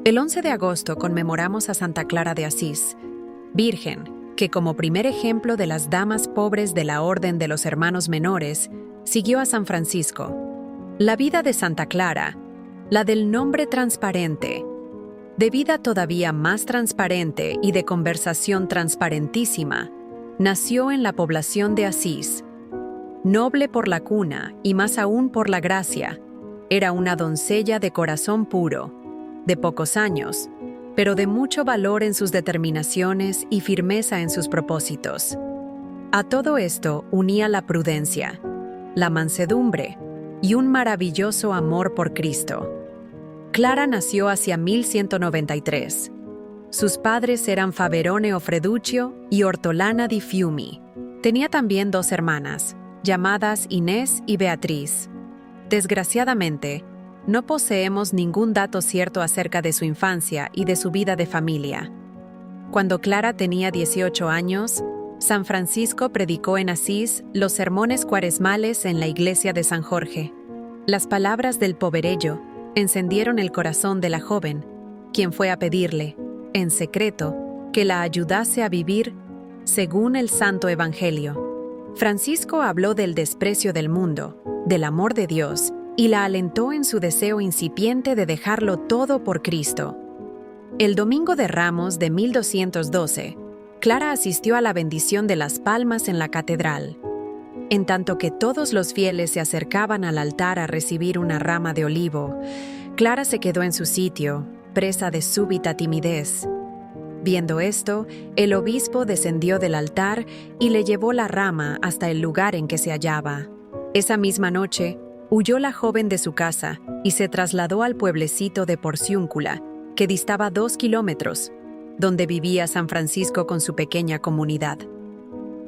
El 11 de agosto conmemoramos a Santa Clara de Asís, virgen, que como primer ejemplo de las damas pobres de la Orden de los Hermanos Menores, siguió a San Francisco. La vida de Santa Clara, la del nombre transparente, de vida todavía más transparente y de conversación transparentísima, nació en la población de Asís. Noble por la cuna y más aún por la gracia, era una doncella de corazón puro, de pocos años, pero de mucho valor en sus determinaciones y firmeza en sus propósitos. A todo esto unía la prudencia, la mansedumbre y un maravilloso amor por Cristo. Clara nació hacia 1193. Sus padres eran Faverone Ofreduccio y Ortolana di Fiumi. Tenía también dos hermanas, llamadas Inés y Beatriz. Desgraciadamente, no poseemos ningún dato cierto acerca de su infancia y de su vida de familia. Cuando Clara tenía 18 años, San Francisco predicó en Asís los sermones cuaresmales en la iglesia de San Jorge. Las palabras del poverello encendieron el corazón de la joven, quien fue a pedirle, en secreto, que la ayudase a vivir según el Santo Evangelio. Francisco habló del desprecio del mundo, del amor de Dios, y la alentó en su deseo incipiente de dejarlo todo por Cristo. El Domingo de Ramos de 1212, Clara asistió a la bendición de las palmas en la catedral. En tanto que todos los fieles se acercaban al altar a recibir una rama de olivo, Clara se quedó en su sitio, presa de súbita timidez. Viendo esto, el obispo descendió del altar y le llevó la rama hasta el lugar en que se hallaba. Esa misma noche, huyó la joven de su casa y se trasladó al pueblecito de Porciúncula, que distaba 2 kilómetros, donde vivía San Francisco con su pequeña comunidad.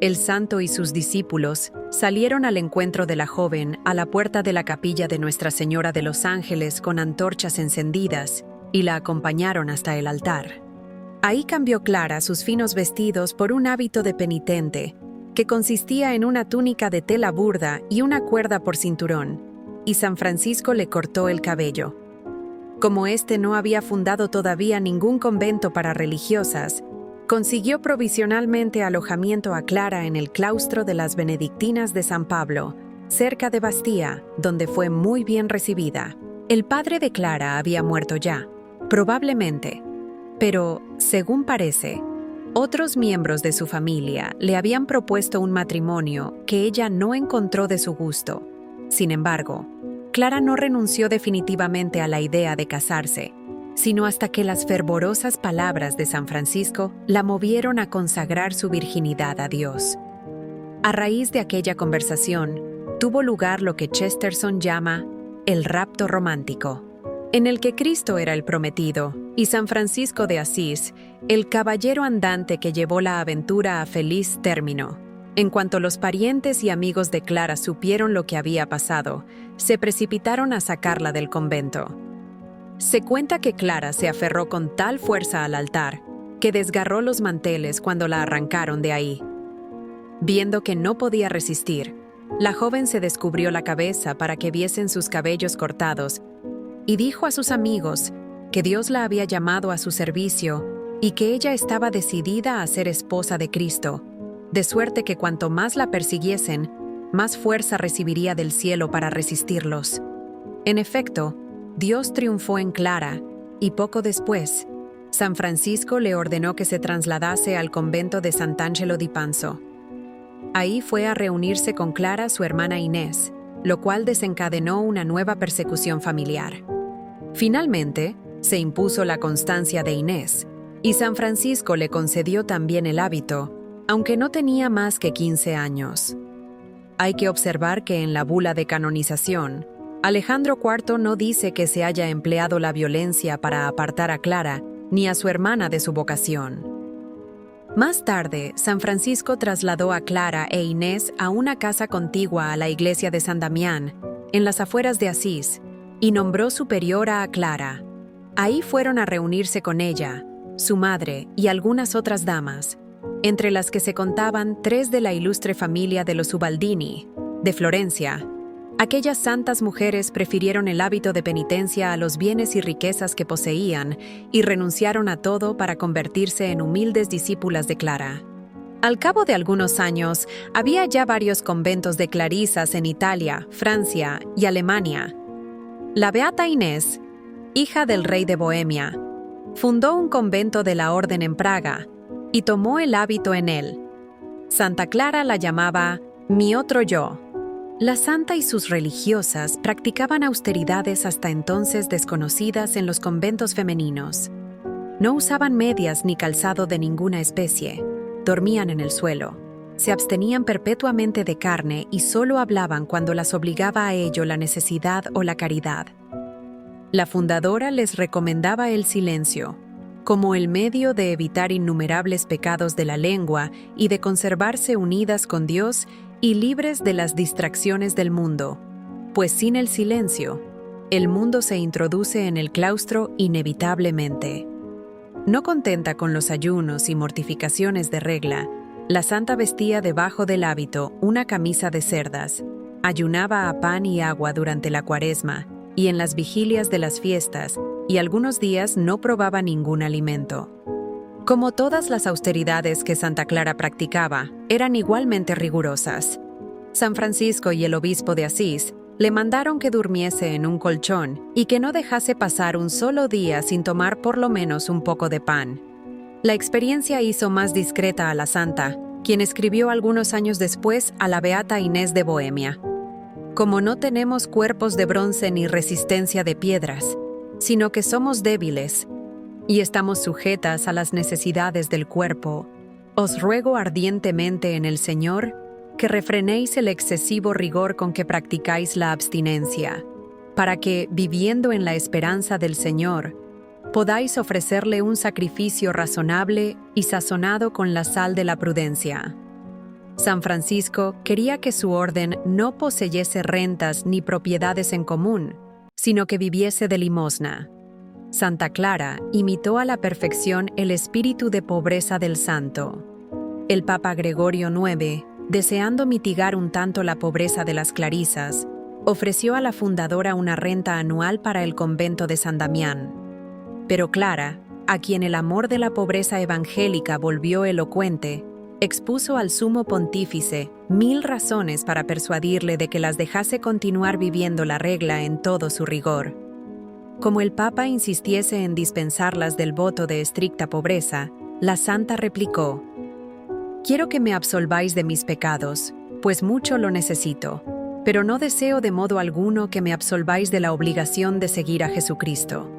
El santo y sus discípulos salieron al encuentro de la joven a la puerta de la capilla de Nuestra Señora de los Ángeles con antorchas encendidas y la acompañaron hasta el altar. Ahí cambió Clara sus finos vestidos por un hábito de penitente, que consistía en una túnica de tela burda y una cuerda por cinturón, y San Francisco le cortó el cabello. Como éste no había fundado todavía ningún convento para religiosas, consiguió provisionalmente alojamiento a Clara en el claustro de las Benedictinas de San Pablo, cerca de Bastia, donde fue muy bien recibida. El padre de Clara había muerto ya, probablemente, pero, según parece, otros miembros de su familia le habían propuesto un matrimonio que ella no encontró de su gusto. Sin embargo, Clara no renunció definitivamente a la idea de casarse, sino hasta que las fervorosas palabras de San Francisco la movieron a consagrar su virginidad a Dios. A raíz de aquella conversación, tuvo lugar lo que Chesterton llama el rapto romántico, en el que Cristo era el prometido y San Francisco de Asís, el caballero andante que llevó la aventura a feliz término. En cuanto los parientes y amigos de Clara supieron lo que había pasado, se precipitaron a sacarla del convento. Se cuenta que Clara se aferró con tal fuerza al altar que desgarró los manteles cuando la arrancaron de ahí. Viendo que no podía resistir, la joven se descubrió la cabeza para que viesen sus cabellos cortados y dijo a sus amigos que Dios la había llamado a su servicio y que ella estaba decidida a ser esposa de Cristo, de suerte que cuanto más la persiguiesen, más fuerza recibiría del cielo para resistirlos. En efecto, Dios triunfó en Clara, y poco después, San Francisco le ordenó que se trasladase al convento de Sant'Angelo di Panzo. Ahí fue a reunirse con Clara, su hermana Inés, lo cual desencadenó una nueva persecución familiar. Finalmente, se impuso la constancia de Inés, y San Francisco le concedió también el hábito, aunque no tenía más que 15 años. Hay que observar que en la bula de canonización, Alejandro IV no dice que se haya empleado la violencia para apartar a Clara ni a su hermana de su vocación. Más tarde, San Francisco trasladó a Clara e Inés a una casa contigua a la iglesia de San Damián, en las afueras de Asís, y nombró superiora a Clara. Ahí fueron a reunirse con ella, su madre y algunas otras damas, entre las que se contaban 3 de la ilustre familia de los Ubaldini, de Florencia, Aquellas santas mujeres prefirieron el hábito de penitencia a los bienes y riquezas que poseían y renunciaron a todo para convertirse en humildes discípulas de Clara. Al cabo de algunos años, había ya varios conventos de clarisas en Italia, Francia y Alemania. La beata Inés, hija del rey de Bohemia, fundó un convento de la orden en Praga y tomó el hábito en él. Santa Clara la llamaba «mi otro yo». La santa y sus religiosas practicaban austeridades hasta entonces desconocidas en los conventos femeninos. No usaban medias ni calzado de ninguna especie, dormían en el suelo, se abstenían perpetuamente de carne y solo hablaban cuando las obligaba a ello la necesidad o la caridad. La fundadora les recomendaba el silencio, como el medio de evitar innumerables pecados de la lengua y de conservarse unidas con Dios y libres de las distracciones del mundo, pues sin el silencio, el mundo se introduce en el claustro inevitablemente. No contenta con los ayunos y mortificaciones de regla, la santa vestía debajo del hábito una camisa de cerdas, ayunaba a pan y agua durante la Cuaresma y en las vigilias de las fiestas, y algunos días no probaba ningún alimento. Como todas las austeridades que Santa Clara practicaba, eran igualmente rigurosas. San Francisco y el obispo de Asís le mandaron que durmiese en un colchón y que no dejase pasar un solo día sin tomar por lo menos un poco de pan. La experiencia hizo más discreta a la santa, quien escribió algunos años después a la beata Inés de Bohemia: «Como no tenemos cuerpos de bronce ni resistencia de piedras, sino que somos débiles y estamos sujetas a las necesidades del cuerpo, os ruego ardientemente en el Señor que refrenéis el excesivo rigor con que practicáis la abstinencia, para que, viviendo en la esperanza del Señor, podáis ofrecerle un sacrificio razonable y sazonado con la sal de la prudencia». San Francisco quería que su orden no poseyese rentas ni propiedades en común, sino que viviese de limosna. Santa Clara imitó a la perfección el espíritu de pobreza del santo. El Papa Gregorio IX, deseando mitigar un tanto la pobreza de las clarisas, ofreció a la fundadora una renta anual para el convento de San Damián. Pero Clara, a quien el amor de la pobreza evangélica volvió elocuente, expuso al sumo pontífice 1000 razones para persuadirle de que las dejase continuar viviendo la regla en todo su rigor. Como el Papa insistiese en dispensarlas del voto de estricta pobreza, la santa replicó: «Quiero que me absolváis de mis pecados, pues mucho lo necesito, pero no deseo de modo alguno que me absolváis de la obligación de seguir a Jesucristo».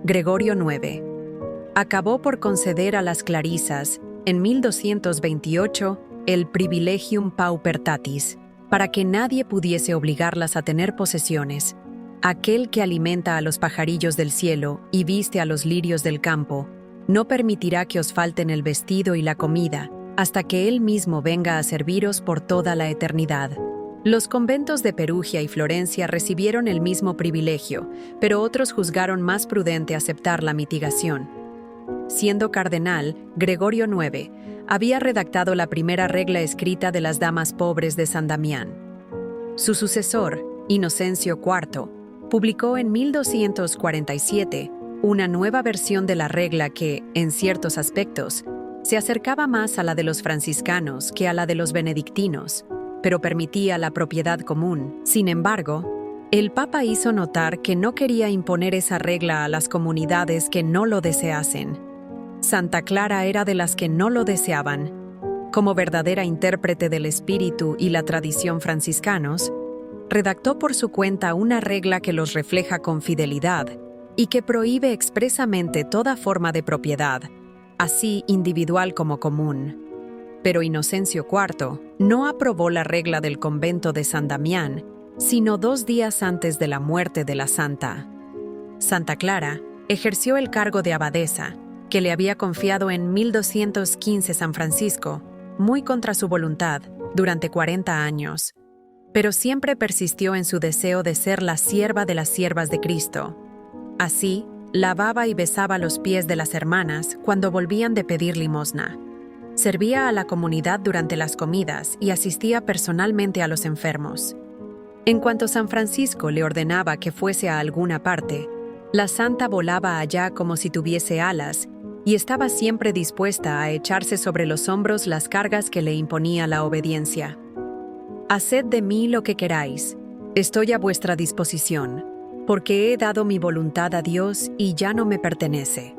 Gregorio IX acabó por conceder a las clarisas, en 1228, el privilegium paupertatis, para que nadie pudiese obligarlas a tener posesiones. Aquel que alimenta a los pajarillos del cielo y viste a los lirios del campo, no permitirá que os falten el vestido y la comida, hasta que Él mismo venga a serviros por toda la eternidad. Los conventos de Perugia y Florencia recibieron el mismo privilegio, pero otros juzgaron más prudente aceptar la mitigación. Siendo cardenal, Gregorio IX había redactado la primera regla escrita de las damas pobres de San Damián. Su sucesor, Inocencio IV, publicó en 1247 una nueva versión de la regla que, en ciertos aspectos, se acercaba más a la de los franciscanos que a la de los benedictinos, pero permitía la propiedad común. Sin embargo, el Papa hizo notar que no quería imponer esa regla a las comunidades que no lo deseasen. Santa Clara era de las que no lo deseaban. Como verdadera intérprete del espíritu y la tradición franciscanos, redactó por su cuenta una regla que los refleja con fidelidad y que prohíbe expresamente toda forma de propiedad, así individual como común. Pero Inocencio IV no aprobó la regla del convento de San Damián, sino 2 días antes de la muerte de la santa. Santa Clara ejerció el cargo de abadesa, que le había confiado en 1215 San Francisco, muy contra su voluntad, durante 40 años. Pero siempre persistió en su deseo de ser la sierva de las siervas de Cristo. Así, lavaba y besaba los pies de las hermanas cuando volvían de pedir limosna. Servía a la comunidad durante las comidas y asistía personalmente a los enfermos. En cuanto San Francisco le ordenaba que fuese a alguna parte, la santa volaba allá como si tuviese alas y estaba siempre dispuesta a echarse sobre los hombros las cargas que le imponía la obediencia. «Haced de mí lo que queráis, estoy a vuestra disposición, porque he dado mi voluntad a Dios y ya no me pertenece».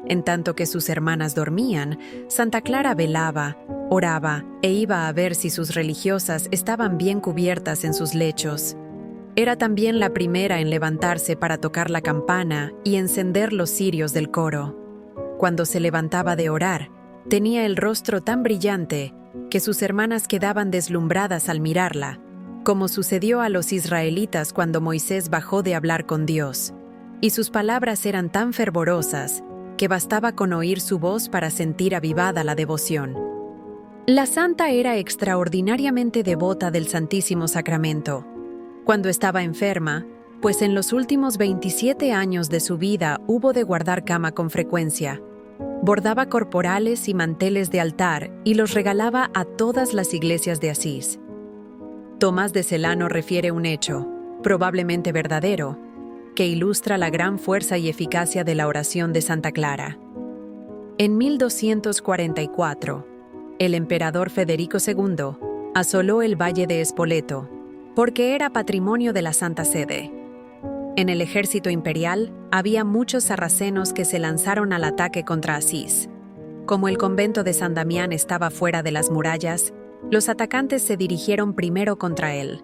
En tanto que sus hermanas dormían, Santa Clara velaba, oraba e iba a ver si sus religiosas estaban bien cubiertas en sus lechos. Era también la primera en levantarse para tocar la campana y encender los cirios del coro. Cuando se levantaba de orar, tenía el rostro tan brillante que sus hermanas quedaban deslumbradas al mirarla, como sucedió a los israelitas cuando Moisés bajó de hablar con Dios, y sus palabras eran tan fervorosas que bastaba con oír su voz para sentir avivada la devoción. La santa era extraordinariamente devota del Santísimo Sacramento. Cuando estaba enferma, pues en los últimos 27 años de su vida hubo de guardar cama con frecuencia, bordaba corporales y manteles de altar y los regalaba a todas las iglesias de Asís. Tomás de Celano refiere un hecho, probablemente verdadero, que ilustra la gran fuerza y eficacia de la oración de Santa Clara. En 1244, el emperador Federico II asoló el valle de Spoleto, porque era patrimonio de la Santa Sede. En el ejército imperial había muchos sarracenos que se lanzaron al ataque contra Asís. Como el convento de San Damián estaba fuera de las murallas, los atacantes se dirigieron primero contra él.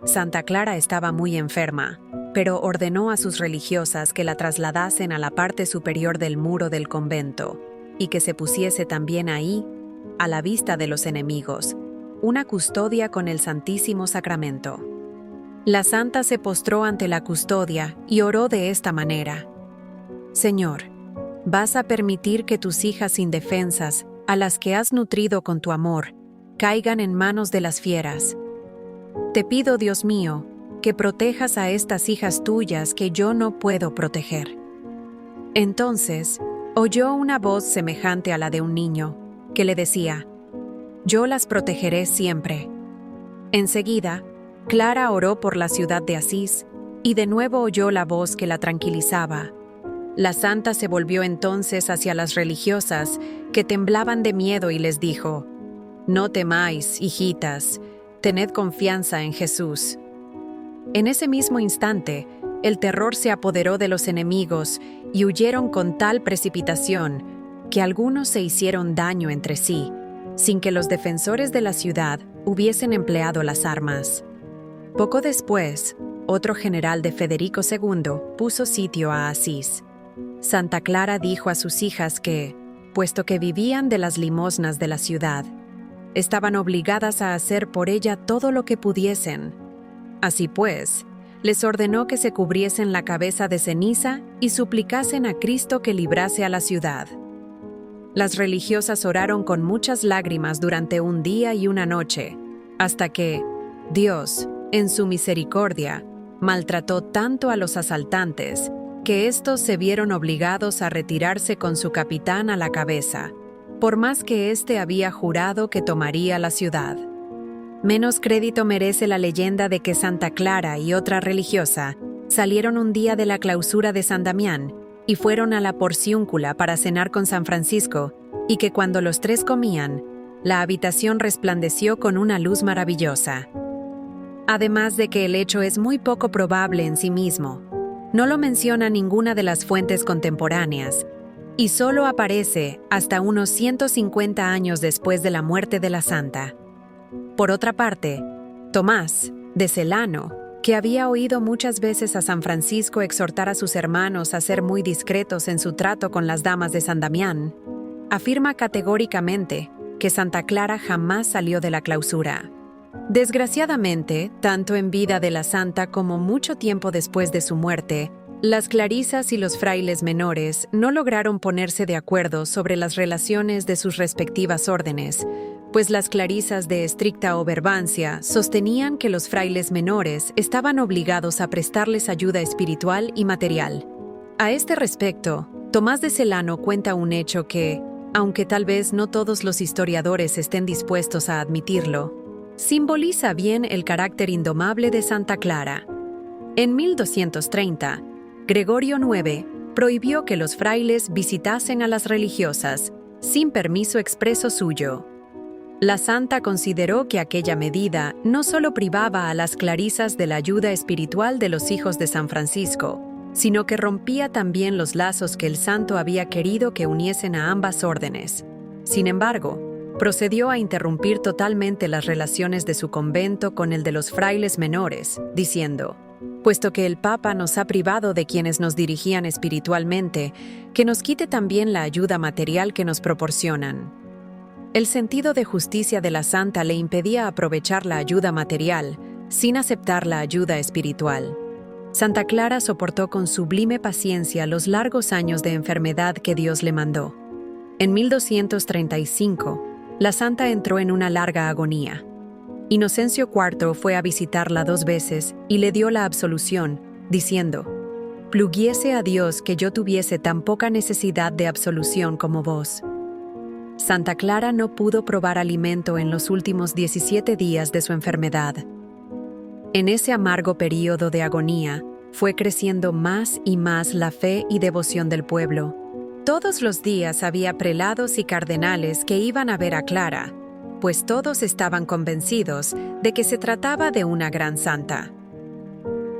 Santa Clara estaba muy enferma, pero ordenó a sus religiosas que la trasladasen a la parte superior del muro del convento y que se pusiese también ahí, a la vista de los enemigos, una custodia con el Santísimo Sacramento. La santa se postró ante la custodia y oró de esta manera: «Señor, vas a permitir que tus hijas indefensas, a las que has nutrido con tu amor, caigan en manos de las fieras. Te pido, Dios mío, que protejas a estas hijas tuyas que yo no puedo proteger». Entonces, oyó una voz semejante a la de un niño, que le decía: «Yo las protegeré siempre». Enseguida, Clara oró por la ciudad de Asís, y de nuevo oyó la voz que la tranquilizaba. La santa se volvió entonces hacia las religiosas, que temblaban de miedo, y les dijo: «No temáis, hijitas, tened confianza en Jesús». En ese mismo instante, el terror se apoderó de los enemigos y huyeron con tal precipitación que algunos se hicieron daño entre sí, sin que los defensores de la ciudad hubiesen empleado las armas. Poco después, otro general de Federico II puso sitio a Asís. Santa Clara dijo a sus hijas que, puesto que vivían de las limosnas de la ciudad, estaban obligadas a hacer por ella todo lo que pudiesen. Así pues, les ordenó que se cubriesen la cabeza de ceniza y suplicasen a Cristo que librase a la ciudad. Las religiosas oraron con muchas lágrimas durante un día y una noche, hasta que Dios, en su misericordia, maltrató tanto a los asaltantes que éstos se vieron obligados a retirarse con su capitán a la cabeza, por más que éste había jurado que tomaría la ciudad. Menos crédito merece la leyenda de que Santa Clara y otra religiosa salieron un día de la clausura de San Damián y fueron a la Porciúncula para cenar con San Francisco, y que cuando los tres comían, la habitación resplandeció con una luz maravillosa. Además de que el hecho es muy poco probable en sí mismo, no lo menciona ninguna de las fuentes contemporáneas, y solo aparece hasta unos 150 años después de la muerte de la santa. Por otra parte, Tomás, de Celano, que había oído muchas veces a San Francisco exhortar a sus hermanos a ser muy discretos en su trato con las damas de San Damián, afirma categóricamente que Santa Clara jamás salió de la clausura. Desgraciadamente, tanto en vida de la santa como mucho tiempo después de su muerte, las clarisas y los frailes menores no lograron ponerse de acuerdo sobre las relaciones de sus respectivas órdenes, pues las clarisas de estricta observancia sostenían que los frailes menores estaban obligados a prestarles ayuda espiritual y material. A este respecto, Tomás de Celano cuenta un hecho que, aunque tal vez no todos los historiadores estén dispuestos a admitirlo, simboliza bien el carácter indomable de Santa Clara. En 1230, Gregorio IX prohibió que los frailes visitasen a las religiosas, sin permiso expreso suyo. La santa consideró que aquella medida no solo privaba a las clarisas de la ayuda espiritual de los hijos de San Francisco, sino que rompía también los lazos que el santo había querido que uniesen a ambas órdenes. Sin embargo, procedió a interrumpir totalmente las relaciones de su convento con el de los frailes menores, diciendo: «Puesto que el Papa nos ha privado de quienes nos dirigían espiritualmente, que nos quite también la ayuda material que nos proporcionan». El sentido de justicia de la santa le impedía aprovechar la ayuda material, sin aceptar la ayuda espiritual. Santa Clara soportó con sublime paciencia los largos años de enfermedad que Dios le mandó. En 1235, la santa entró en una larga agonía. Inocencio IV fue a visitarla 2 veces y le dio la absolución, diciendo: «Pluguiese a Dios que yo tuviese tan poca necesidad de absolución como vos». Santa Clara no pudo probar alimento en los últimos 17 días de su enfermedad. En ese amargo período de agonía, fue creciendo más y más la fe y devoción del pueblo. Todos los días había prelados y cardenales que iban a ver a Clara, pues todos estaban convencidos de que se trataba de una gran santa.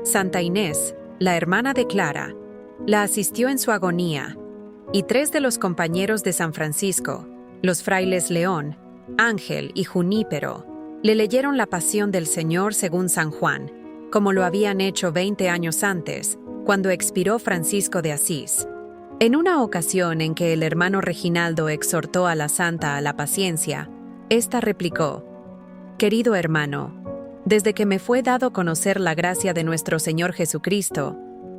Santa Inés, la hermana de Clara, la asistió en su agonía, y 3 de los compañeros de San Francisco, los frailes León, Ángel y Junípero, le leyeron la Pasión del Señor según San Juan, como lo habían hecho 20 años antes, cuando expiró Francisco de Asís. En una ocasión en que el hermano Reginaldo exhortó a la santa a la paciencia, ésta replicó: «Querido hermano, desde que me fue dado conocer la gracia de nuestro Señor Jesucristo,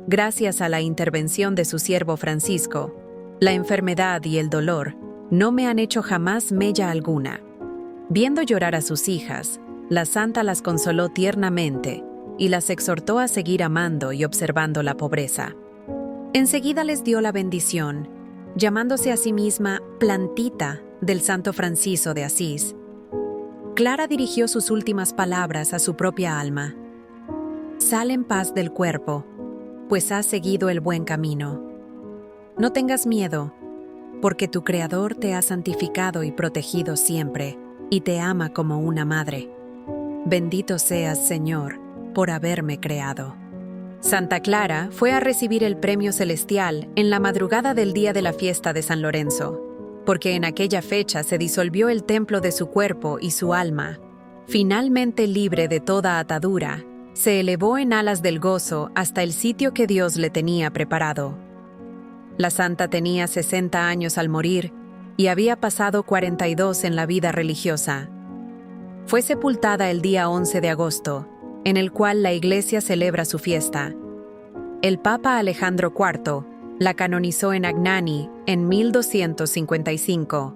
gracias a la intervención de su siervo Francisco, la enfermedad y el dolor no me han hecho jamás mella alguna». Viendo llorar a sus hijas, la santa las consoló tiernamente y las exhortó a seguir amando y observando la pobreza. Enseguida les dio la bendición, llamándose a sí misma plantita del Santo Francisco de Asís. Clara dirigió sus últimas palabras a su propia alma: «Sal en paz del cuerpo, pues has seguido el buen camino. No tengas miedo, porque tu Creador te ha santificado y protegido siempre, y te ama como una madre. Bendito seas, Señor, por haberme creado». Santa Clara fue a recibir el premio celestial en la madrugada del día de la fiesta de San Lorenzo, porque en aquella fecha se disolvió el templo de su cuerpo y su alma. Finalmente libre de toda atadura, se elevó en alas del gozo hasta el sitio que Dios le tenía preparado. La santa tenía 60 años al morir y había pasado 42 en la vida religiosa. Fue sepultada el día 11 de agosto, en el cual la Iglesia celebra su fiesta. El Papa Alejandro IV la canonizó en Agnani en 1255.